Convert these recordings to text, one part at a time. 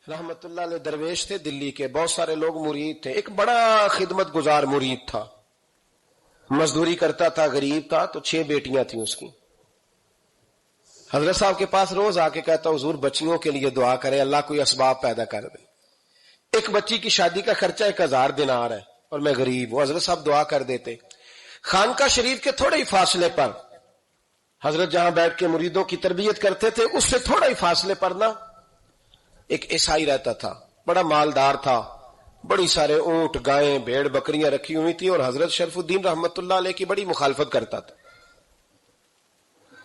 رحمت اللہ علیہ درویش تھے دلی کے، بہت سارے لوگ مرید تھے. ایک بڑا خدمت گزار مرید تھا، مزدوری کرتا تھا، غریب تھا. تو 6 بیٹیاں تھیں اس کی. حضرت صاحب کے پاس روز آ کے کہتا حضور بچیوں کے لیے دعا کرے، اللہ کوئی اسباب پیدا کر دے. ایک بچی کی شادی کا خرچہ 1000 دینار ہے اور میں غریب ہوں. حضرت صاحب دعا کر دیتے. خانقاہ شریف کے تھوڑے ہی فاصلے پر حضرت جہاں بیٹھ کے مریدوں کی تربیت کرتے تھے، اس سے تھوڑا ہی فاصلے پر نا ایک عیسائی رہتا تھا، بڑا مالدار تھا، بڑی سارے اونٹ، گائیں، بھیڑ، بکریاں رکھی ہوئی تھی، اور حضرت شرف الدین رحمت اللہ علیہ کی بڑی مخالفت کرتا تھا.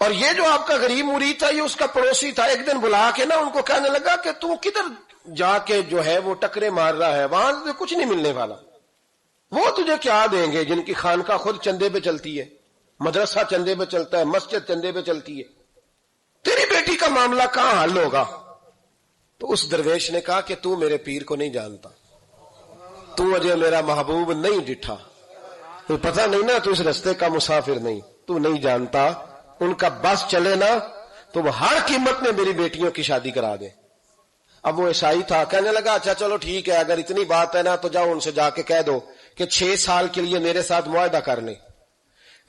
اور یہ جو آپ کا غریب مرید تھا یہ اس کا پڑوسی تھا. ایک دن بلا کے نا ان کو کہنے لگا کہ تو کدھر جا کے جو ہے وہ ٹکرے مار رہا ہے، وہاں سے کچھ نہیں ملنے والا. وہ تجھے کیا دیں گے جن کی خانقاہ خود چندے پہ چلتی ہے، مدرسہ چندے پہ چلتا ہے، مسجد چندے پہ چلتی ہے، تیری بیٹی کا معاملہ کہاں حل ہوگا؟ تو اس درویش نے کہا کہ تو میرے پیر کو نہیں جانتا، تو مجھے میرا محبوب نہیں ڈٹھا، تو پتہ نہیں نا، تو اس رستے کا مسافر نہیں، تو نہیں جانتا. ان کا بس چلے نا تو وہ ہر قیمت میں میری بیٹیوں کی شادی کرا دے. اب وہ عیسائی تھا، کہنے لگا اچھا چلو ٹھیک ہے، اگر اتنی بات ہے نا تو جاؤ ان سے جا کے کہہ دو کہ 6 سال کے لیے میرے ساتھ معاہدہ کر لیں،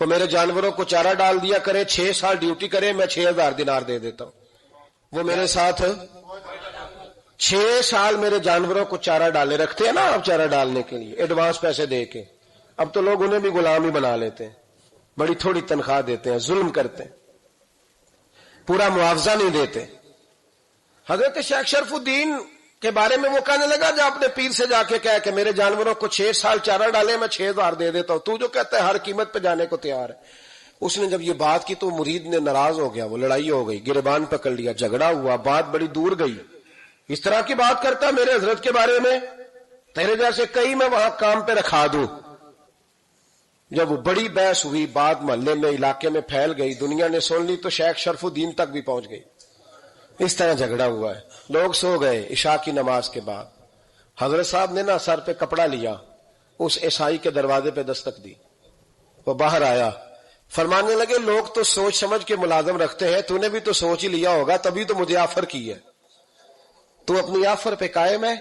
وہ میرے جانوروں کو چارہ ڈال دیا کرے، 6 سال ڈیوٹی کرے، میں 6000 دینار دے دیتا ہوں. وہ میرے ساتھ 6 سال میرے جانوروں کو چارہ ڈالے، رکھتے ہیں نا آپ چارہ ڈالنے کے لیے ایڈوانس پیسے دے کے. اب تو لوگ انہیں بھی غلام ہی بنا لیتے ہیں، بڑی تھوڑی تنخواہ دیتے ہیں، ظلم کرتے ہیں، پورا معاوضہ نہیں دیتے. حضرت شیخ شرف الدین کے بارے میں وہ کہنے لگا جا اپنے پیر سے جا کے کہہ کہ میرے جانوروں کو 6 سال چارہ ڈالے، میں 6000 دے دیتا ہوں، تو جو کہتا ہے ہر قیمت پہ جانے کو تیار ہے. اس نے جب یہ بات کی تو مرید نے ناراض ہو گیا، وہ لڑائی ہو گئی، گریبان پکڑ لیا، جھگڑا ہوا، بات بڑی دور گئی. اس طرح کی بات کرتا میرے حضرت کے بارے میں، تیرے جیسے کئی میں وہاں کام پہ رکھا دوں. جب وہ بڑی بحث ہوئی، بات محلے میں، علاقے میں پھیل گئی، دنیا نے سن لی تو شیخ شرف الدین تک بھی پہنچ گئی. اس طرح جھگڑا ہوا ہے. لوگ سو گئے عشاء کی نماز کے بعد. حضرت صاحب نے نا سر پہ کپڑا لیا، اس عیسائی کے دروازے پہ دستک دی. وہ باہر آیا، فرمانے لگے لوگ تو سوچ سمجھ کے ملازم رکھتے ہیں، تو نے بھی تو سوچ ہی لیا ہوگا، تبھی تو مجھے آفر کی ہے. تو اپنی آفر پہ قائم ہے؟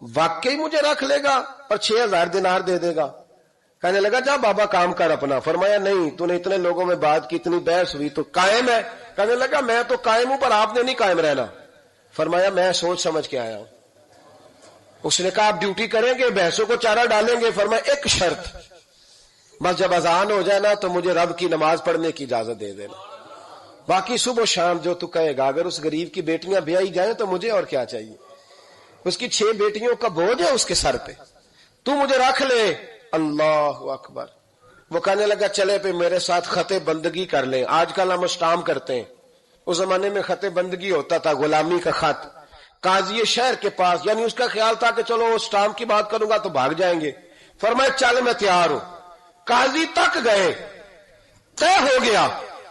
واقعی مجھے رکھ لے گا اور 6000 دینار دے دے گا؟ کہنے لگا جا بابا کام کر اپنا. فرمایا نہیں، تو نے اتنے لوگوں میں بات کی، اتنی بحث ہوئی، تو قائم ہے؟ کہنے لگا میں تو قائم ہوں، پر آپ نے نہیں قائم رہنا. فرمایا میں سوچ سمجھ کے آیا ہوں. اس نے کہا آپ ڈیوٹی کریں گے، بحثوں کو چارہ ڈالیں گے؟ فرمایا ایک شرط، بس جب اذان ہو جائے نا تو مجھے رب کی نماز پڑھنے کی اجازت دے دینا، باقی صبح و شام جو تو کہے گا. اگر اس غریب کی بیٹیاں بیائی جائیں تو مجھے اور کیا چاہیے؟ اس کی 6 بیٹیوں کا بوجھ ہے اس کے سر پہ، تو مجھے رکھ لے. اللہ اکبر. وہ کہنے لگا چلے پہ میرے ساتھ خط بندگی کر لیں. آج کل ہم اسٹام کرتے ہیں، اس زمانے میں خط بندگی ہوتا تھا، غلامی کا خط. قاضی شہر کے پاس، یعنی اس کا خیال تھا کہ چلو اسٹام کی بات کروں گا تو بھاگ جائیں گے. فرمایا چل میں تیار ہوں. قاضی تک گئے، طے ہو گیا،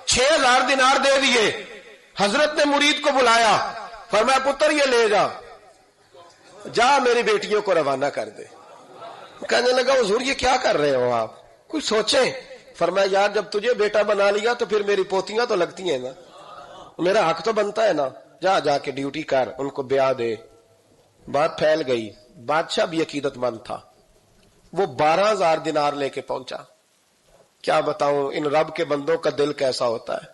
6000 دینار دے دیے. حضرت نے مرید کو بلایا، فرمایا پتر یہ لے جا، جا میری بیٹیوں کو روانہ کر دے. کہنے لگا حضور یہ کیا کر رہے ہو آپ، کچھ سوچیں. فرمایا یار جب تجھے بیٹا بنا لیا تو پھر میری پوتیاں تو لگتی ہیں نا، میرا حق تو بنتا ہے نا، جا کے ڈیوٹی کر، ان کو بیاہ دے. بات پھیل گئی. بادشاہ بھی عقیدت مند تھا، وہ 12000 دینار لے کے پہنچا. کیا بتاؤں ان رب کے بندوں کا دل کیسا ہوتا ہے،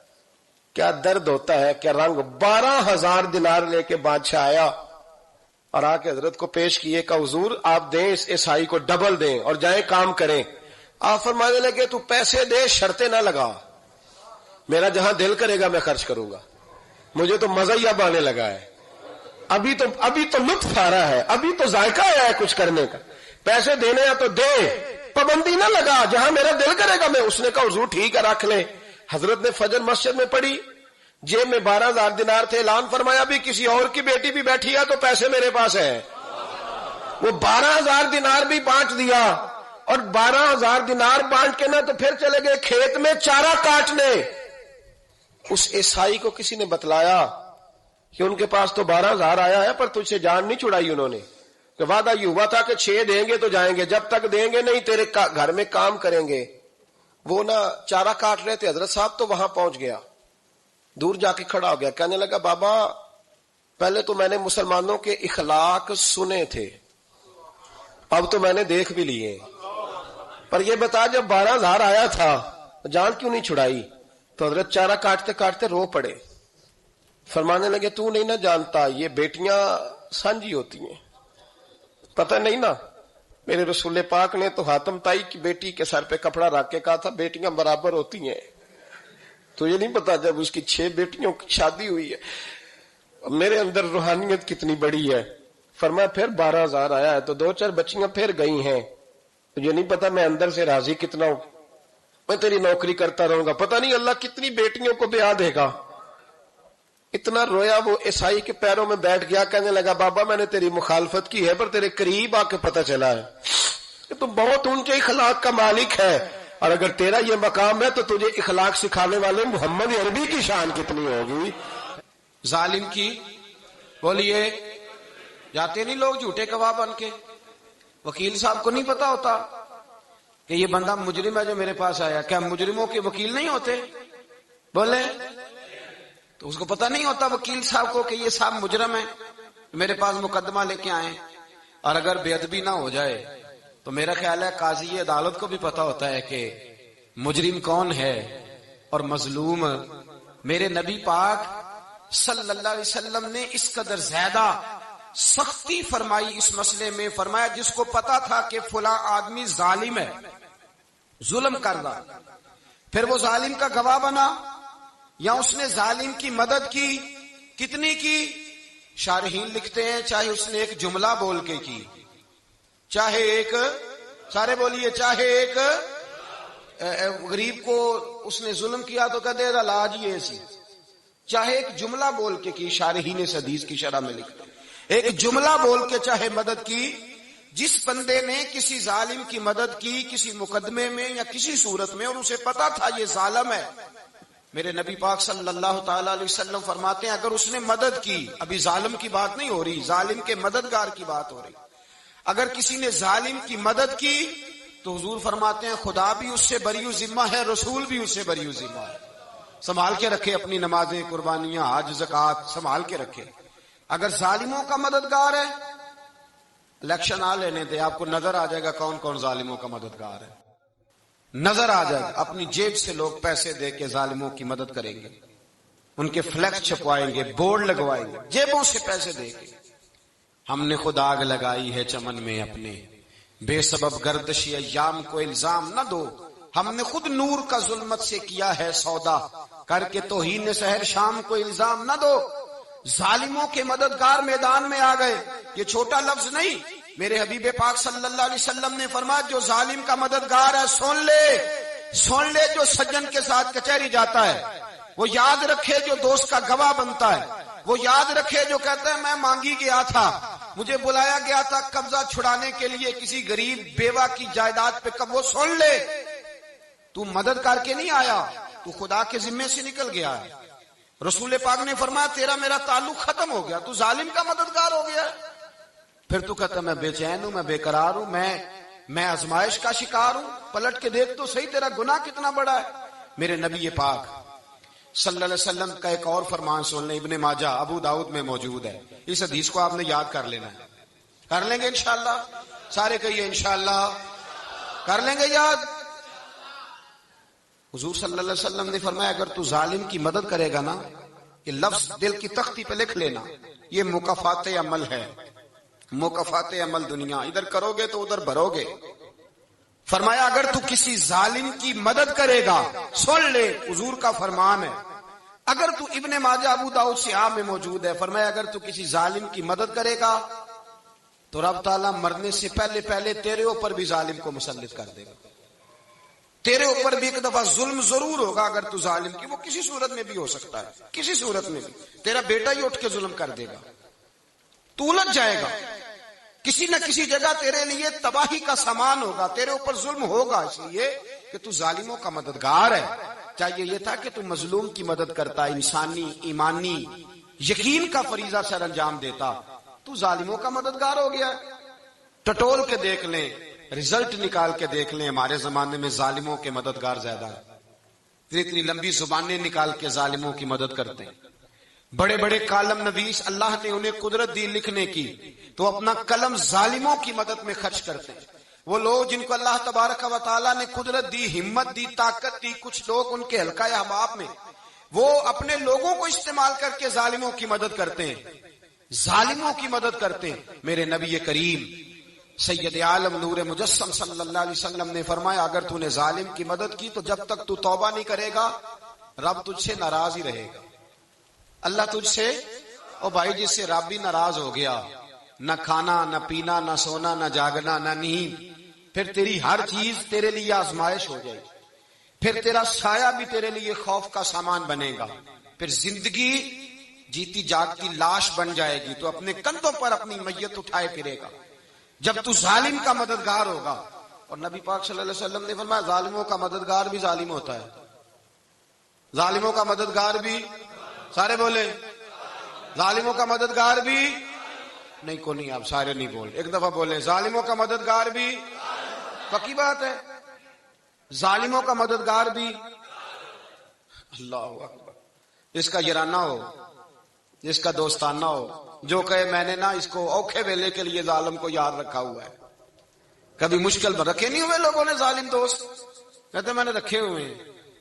کیا درد ہوتا ہے، کیا رنگ. 12000 دینار لے کے بادشاہ آیا اور آ کے حضرت کو پیش کیے کہ حضور آپ دیں اس عیسائی کو ڈبل دیں اور جائیں کام کریں. آپ فرمانے لگے تو پیسے دے، شرطیں نہ لگا، میرا جہاں دل کرے گا میں خرچ کروں گا. مجھے تو مزہ ہی اب آنے لگا ہے، ابھی تو لطف آ رہا ہے، ابھی تو ذائقہ آیا ہے کچھ کرنے کا. پیسے دینے ہیں تو دے، پابندی نہ لگا، جہاں میرا دل کرے گا میں. اس نے کہا حضور ٹھیک ہے رکھ لیں. حضرت نے فجر مسجد میں پڑھی، جیب میں 12000 دینار تھے. اعلان فرمایا بھی کسی اور کی بیٹی بھی بیٹھی ہے تو پیسے میرے پاس ہیں. وہ 12000 دینار بھی بانٹ دیا، اور 12000 دینار بانٹ کے نہ تو پھر چلے گئے کھیت میں چارہ کاٹنے. اس عیسائی کو کسی نے بتلایا کہ ان کے پاس تو 12000 آیا ہے، پر تجھ سے جان نہیں چھڑائی انہوں نے، کہ وعدہ یہ ہوا تھا کہ 6 دیں گے تو جائیں گے، جب تک دیں گے نہیں تیرے گھر میں کام کریں گے. وہ نا چارہ کاٹ رہے تھے. حضرت صاحب تو وہاں پہنچ گیا، دور جا کے کھڑا ہو گیا، کہنے لگا بابا پہلے تو میں نے مسلمانوں کے اخلاق سنے تھے، اب تو میں نے دیکھ بھی لیے. پر یہ بتا جب 12,000 آیا تھا جان کیوں نہیں چھڑائی؟ تو حضرت چارہ کاٹتے کاٹتے رو پڑے، فرمانے لگے تو نہیں نہ جانتا یہ بیٹیاں سانجی ہوتی ہیں، پتہ نہیں نا. میرے رسول پاک نے تو حاتم تائی کی بیٹی کے سر پہ کپڑا رکھ کے کہا تھا بیٹیاں برابر ہوتی ہیں. تو یہ نہیں پتا جب اس کی 6 بیٹیوں کی شادی ہوئی ہے میرے اندر روحانیت کتنی بڑی ہے. فرمایا پھر 12,000 آیا ہے تو 2-4 بچیاں پھر گئی ہیں. یہ نہیں پتا میں اندر سے راضی کتنا ہوں، میں تیری نوکری کرتا رہوں گا، پتہ نہیں اللہ کتنی بیٹیوں کو بیاہ دے گا. اتنا رویا وہ عیسائی کے پیروں میں بیٹھ گیا، کہنے لگا بابا میں نے تیری مخالفت کی ہے پر تیرے قریب آ کے پتہ چلا ہے کہ تو بہت اونچے اخلاق کا مالک ہے، اور اگر تیرا یہ مقام ہے تو تجھے اخلاق سکھانے والے محمد عربی کی شان کتنی ہوگی. ظالم کی بولیے جاتے نہیں لوگ جھوٹے گواہ بن کے. وکیل صاحب کو نہیں پتا ہوتا کہ یہ بندہ مجرم ہے جو میرے پاس آیا. کیا مجرموں کے وکیل نہیں ہوتے؟ بولے تو اس کو پتا نہیں ہوتا وکیل صاحب کو کہ یہ صاحب مجرم ہے میرے پاس مقدمہ لے کے آئے. اور اگر بے ادبی نہ ہو جائے تو میرا خیال ہے قاضی عدالت کو بھی پتا ہوتا ہے کہ مجرم کون ہے اور مظلوم. میرے نبی پاک صلی اللہ علیہ وسلم نے اس قدر زیادہ سختی فرمائی اس مسئلے میں. فرمایا جس کو پتا تھا کہ فلاں آدمی ظالم ہے، ظلم کر رہا، پھر وہ ظالم کا گواہ بنا یا اس نے ظالم کی مدد کی، کتنی کی؟ شارحین لکھتے ہیں چاہے اس نے ایک جملہ بول کے کی، چاہے ایک، سارے بولیے، چاہے ایک غریب کو اس نے ظلم کیا تو کہتے ہیں لاج یہ ایسی، چاہے ایک جملہ بول کے کی. شارحین حدیث کی شرح میں لکھتے ہیں ایک جملہ بول کے چاہے مدد کی. جس بندے نے کسی ظالم کی مدد کی کسی مقدمے میں یا کسی صورت میں اور اسے پتا تھا یہ ظالم ہے، میرے نبی پاک صلی اللہ تعالی علیہ وسلم فرماتے ہیں اگر اس نے مدد کی، ابھی ظالم کی بات نہیں ہو رہی، ظالم کے مددگار کی بات ہو رہی، اگر کسی نے ظالم کی مدد کی تو حضور فرماتے ہیں خدا بھی اس سے بری ذمہ ہے، رسول بھی اس سے بری ذمہ ہے. سنبھال کے رکھے اپنی نمازیں، قربانیاں، حج، زکوٰۃ سنبھال کے رکھے. اگر ظالموں کا مددگار ہے، الیکشن آ لینے دے، آپ کو نظر آ جائے گا کون کون ظالموں کا مددگار ہے، نظر آ جائے گا. اپنی جیب سے لوگ پیسے دے کے ظالموں کی مدد کریں گے، ان کے فلیکس چھپوائیں گے، بورڈ لگوائیں گے، جیبوں سے پیسے دے کے. ہم نے خود آگ لگائی ہے چمن میں اپنے، بے سبب گردشی ایام کو الزام نہ دو، ہم نے خود نور کا ظلمت سے کیا ہے سودا، کر کے توہین سحر شام کو الزام نہ دو. ظالموں کے مددگار میدان میں آ گئے. یہ چھوٹا لفظ نہیں، میرے حبیب پاک صلی اللہ علیہ وسلم نے فرمایا جو ظالم کا مددگار ہے سن لے جو سجن کے ساتھ کچہری جاتا ہے، وہ یاد رکھے جو دوست کا گواہ بنتا ہے، وہ یاد رکھے جو کہتا ہے میں مانگی گیا تھا، مجھے بلایا گیا تھا قبضہ چھڑانے کے لیے کسی غریب بیوہ کی جائیداد پہ، کب وہ سن لے تو مدد کر کے نہیں آیا، تو خدا کے ذمے سے نکل گیا ہے. رسول پاک نے فرمایا تیرا میرا تعلق ختم ہو گیا، تو ظالم کا مددگار ہو گیا. پھر تو کہتا میں بے چین ہوں، میں بے قرار ہوں، میں آزمائش کا شکار ہوں. پلٹ کے دیکھ تو صحیح تیرا گناہ کتنا بڑا ہے. میرے نبی پاک صلی اللہ علیہ وسلم کا ایک اور فرمان سن لیں، ابن ماجہ ابو داؤد میں موجود ہے. اس حدیث کو آپ نے یاد کر لینا ہے. کر لیں گے انشاءاللہ؟ سارے کہیے انشاءاللہ. کر لیں گے یاد؟ حضور صلی اللہ علیہ وسلم نے فرمایا اگر تو ظالم کی مدد کرے گا نا، یہ لفظ دل کی تختی پہ لکھ لینا، یہ مکافات عمل ہے، مکافات عمل دنیا، ادھر کرو گے تو ادھر بھرو گے. فرمایا اگر تو کسی ظالم کی مدد کرے گا، سن لے حضور کا فرمان ہے، اگر تو ابن ماجہ ابو داؤد صحاح میں موجود ہے، فرمایا اگر تو کسی ظالم کی مدد کرے گا تو رب تعالیٰ مرنے سے پہلے پہلے تیرے اوپر بھی ظالم کو مسلط کر دے گا. تیرے اوپر بھی ایک دفعہ ظلم ضرور ہوگا اگر تو ظالم کی، وہ کسی صورت میں بھی ہو سکتا ہے، کسی صورت میں بھی تیرا بیٹا ہی اٹھ کے ظلم کر دے گا، تو الجھ جائے گا، کسی نہ کسی جگہ تیرے لیے تباہی کا سامان ہوگا، تیرے اوپر ظلم ہوگا، اس لیے کہ تو ظالموں کا مددگار ہے. چاہیے یہ تھا کہ تو مظلوم کی مدد کرتا، انسانی ایمانی یقین کا فریضہ سر انجام دیتا، تو ظالموں کا مددگار ہو گیا. ٹٹول کے دیکھ لیں، رزلٹ نکال کے دیکھ لیں، ہمارے زمانے میں ظالموں کے مددگار زیادہ ہیں. اتنی لمبی زبانیں نکال کے ظالموں کی مدد کرتے ہیں. بڑے بڑے کالم نویس اللہ نے انہیں قدرت دی لکھنے کی، تو اپنا قلم ظالموں کی مدد میں خرچ کرتے ہیں۔ وہ لوگ جن کو اللہ تبارک و تعالیٰ نے قدرت دی، ہمت دی، طاقت دی، کچھ لوگ ان کے حلقہ احباب میں، وہ اپنے لوگوں کو استعمال کر کے ظالموں کی مدد کرتے ہیں، ظالموں کی مدد کرتے ہیں۔ میرے نبی کریم سید عالم نور مجسم صلی اللہ علیہ وسلم نے فرمایا، اگر تو نے ظالم کی مدد کی تو جب تک تو توبہ نہیں کرے گا رب تجھ سے ناراض ہی رہے گا۔ اللہ تجھ سے، او بھائی جس سے رب بھی ناراض ہو گیا، نہ کھانا نہ پینا نہ سونا نہ جاگنا نہ نیند، پھر تیری ہر چیز تیرے لیے آزمائش ہو جائے گی، پھر تیرا سایہ بھی تیرے لیے خوف کا سامان بنے گا، پھر زندگی جیتی جاگتی لاش بن جائے گی، تو اپنے کندھوں پر اپنی میت اٹھائے پھرے گا جب تو ظالم کا مددگار ہوگا۔ اور نبی پاک صلی اللہ علیہ وسلم نے فرمایا، ظالموں کا مددگار بھی ظالم ہوتا ہے، ظالموں کا مددگار بھی، سارے بولے، ظالموں کا مددگار بھی نہیں، کو نہیں، آپ سارے نہیں بول، ایک دفعہ بولے، ظالموں کا مددگار بھی، پکی بات ہے، ظالموں کا مددگار بھی۔ اللہ اکبر۔ جس کا یارانہ ہو، جس کا دوستانہ ہو، جو کہے میں نے نا اس کو اوکھے ویلے کے لیے ظالم کو یاد رکھا ہوا ہے، کبھی مشکل میں رکھے نہیں ہوئے لوگوں نے ظالم دوست، کہتے میں نے رکھے ہوئے ہیں،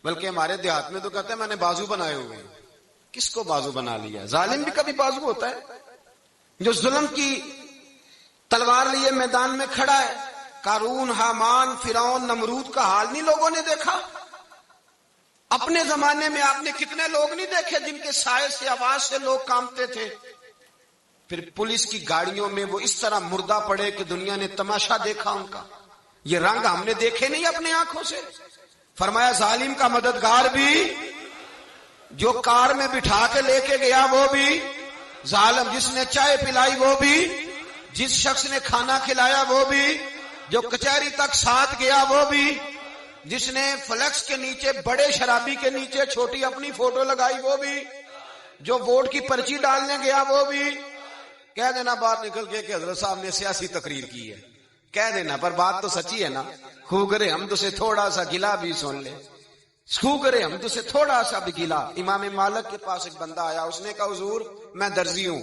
بلکہ ہمارے دیہات میں تو کہتے ہیں میں نے بازو بنائے ہوئے ہیں۔ کس کو بازو بنا لیا؟ ظالم بھی کبھی بازو ہوتا ہے، جو ظلم کی تلوار لیے میدان میں کھڑا ہے۔ قارون، حامان، فرعون، نمرود کا حال نہیں لوگوں نے دیکھا؟ اپنے زمانے میں آپ نے کتنے لوگ نہیں دیکھے جن کے سائے سے، آواز سے لوگ کانپتے تھے؟ پھر پولیس کی گاڑیوں میں وہ اس طرح مردہ پڑے کہ دنیا نے تماشا دیکھا ان کا۔ یہ رنگ ہم نے دیکھے نہیں اپنے آنکھوں سے۔ فرمایا ظالم کا مددگار بھی، جو کار میں بٹھا کے لے کے گیا وہ بھی ظالم، جس نے چائے پلائی وہ بھی، جس شخص نے کھانا کھلایا وہ بھی، جو کچہری تک ساتھ گیا وہ بھی، جس نے فلیکس کے نیچے، بڑے شرابی کے نیچے چھوٹی اپنی فوٹو لگائی وہ بھی، جو ووٹ کی پرچی ڈالنے گیا وہ بھی۔ کہہ دینا بات نکل کے کہ حضرت صاحب نے سیاسی تقریر کی ہے، کہہ دینا، پر بات تو سچی ہے نا۔ خو کرے ہم تو سے تھوڑا سا گلا بھی سن لے، خو کرے ہم تو سے تھوڑا سا بھی گلا۔ امام مالک کے پاس ایک بندہ آیا، اس نے کہا حضور میں درزی ہوں،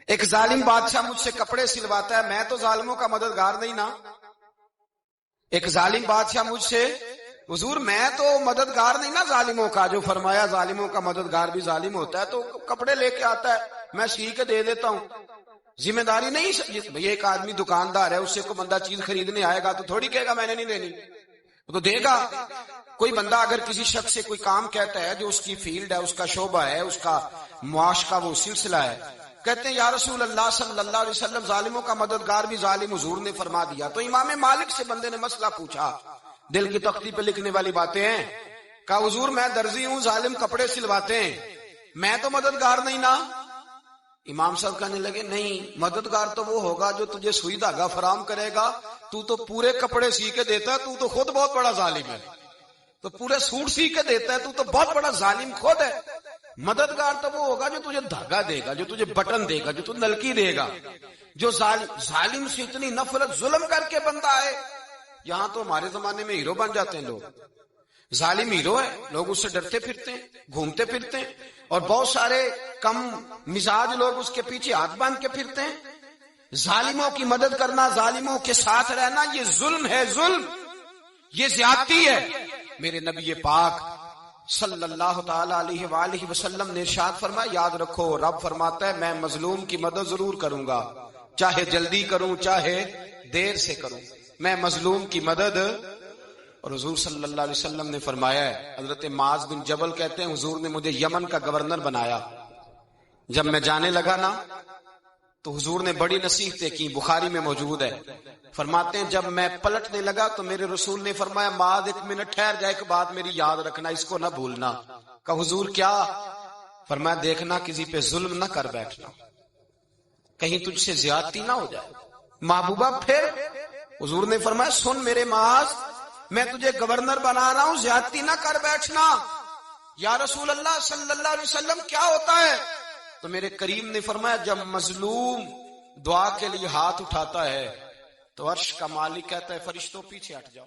ایک ظالم بادشاہ مجھ سے کپڑے سلواتا ہے، میں تو ظالموں کا مددگار نہیں نا۔ ایک ظالم بادشاہ مجھ سے، حضور میں تو مددگار نہیں نا ظالموں کا۔ جو فرمایا ظالموں کا مددگار بھی ظالم ہوتا ہے، تو کپڑے لے کے آتا ہے میں سی کے دے دیتا ہوں، ذمہ داری نہیں۔ بھئی ایک آدمی دکاندار ہے، اس سے کوئی بندہ چیز خریدنے آئے گا تو تھوڑی کہے گا میں نے نہیں دینی، وہ تو دے گا۔ کوئی بندہ اگر کسی شخص سے کوئی کام کہتا ہے جو اس کی فیلڈ ہے، اس کا شعبہ ہے، اس کا معاش کا وہ سلسلہ ہے، کہتے ہیں یا رسول اللہ صلی اللہ علیہ وسلم ظالموں کا مددگار بھی ظالم، حضور نے فرما دیا۔ تو امام مالک سے بندے نے مسئلہ پوچھا، دل کی تختی پہ لکھنے والی باتیں ہیں، کہا حضور میں درزی ہوں، ظالم کپڑے سلواتے ہیں، میں تو مددگار نہیں نا۔ امام صاحب کہنے لگے نہیں، مددگار تو وہ ہوگا جو تجھے سوئی دھاگا فراہم کرے گا، تو پورے کپڑے سی کے دیتا ہے، تو خود بہت بڑا ظالم ہے، تو پورے سوٹ سی کے دیتا ہے، تو بہت بڑا ظالم خود ہے۔ مددگار تو وہ ہوگا جو تجھے دھاگا دے گا، جو تجھے بٹن دے گا، جو تجھے نلکی دے گا۔ جو ظالم سے اتنی نفرت ظلم کر کے بندہ ہے، یہاں تو ہمارے زمانے میں ہیرو بن جاتے ہیں لوگ، ظالم ہیرو ہے، لوگ اس سے ڈرتے پھرتے ہیں، گھومتے پھرتے ہیں، اور بہت سارے کم مزاج لوگ اس کے پیچھے ہاتھ باندھ کے پھرتے ہیں۔ ظالموں کی مدد کرنا، ظالموں کے ساتھ رہنا، یہ ظلم ہے، ظلم، یہ زیادتی ہے۔ میرے نبی پاک صلی اللہ تعالی علیہ وآلہ وسلم نے ارشاد فرمایا، یاد رکھو رب فرماتا ہے میں مظلوم کی مدد ضرور کروں گا، چاہے جلدی کروں چاہے دیر سے کروں، میں مظلوم کی مدد۔ اور حضور صلی اللہ علیہ وسلم نے فرمایا ہے، حضرت معاذ بن جبل کہتے ہیں حضور نے مجھے یمن کا گورنر بنایا، جب میں جانے لگا نا تو حضور نے بڑی نصیحتیں کی، بخاری میں موجود ہے، فرماتے ہیں جب میں پلٹنے لگا تو میرے رسول نے فرمایا معاذ ایک منٹ ٹھہر جا، ایک بات میری یاد رکھنا، اس کو نہ بھولنا۔ کہا حضور کیا؟ فرمایا دیکھنا کسی پہ ظلم نہ کر بیٹھنا، کہیں تجھ سے زیادتی نہ ہو جائے۔ محبوبہ پھر حضور نے فرمایا سن میرے معاذ، میں تجھے گورنر بنا رہا ہوں، زیادتی نہ کر بیٹھنا۔ یا رسول اللہ صلی اللہ علیہ وسلم کیا ہوتا ہے؟ تو میرے کریم نے فرمایا جب مظلوم دعا کے لیے ہاتھ اٹھاتا ہے تو عرش کا مالک کہتا ہے فرشتوں پیچھے ہٹ جاؤ۔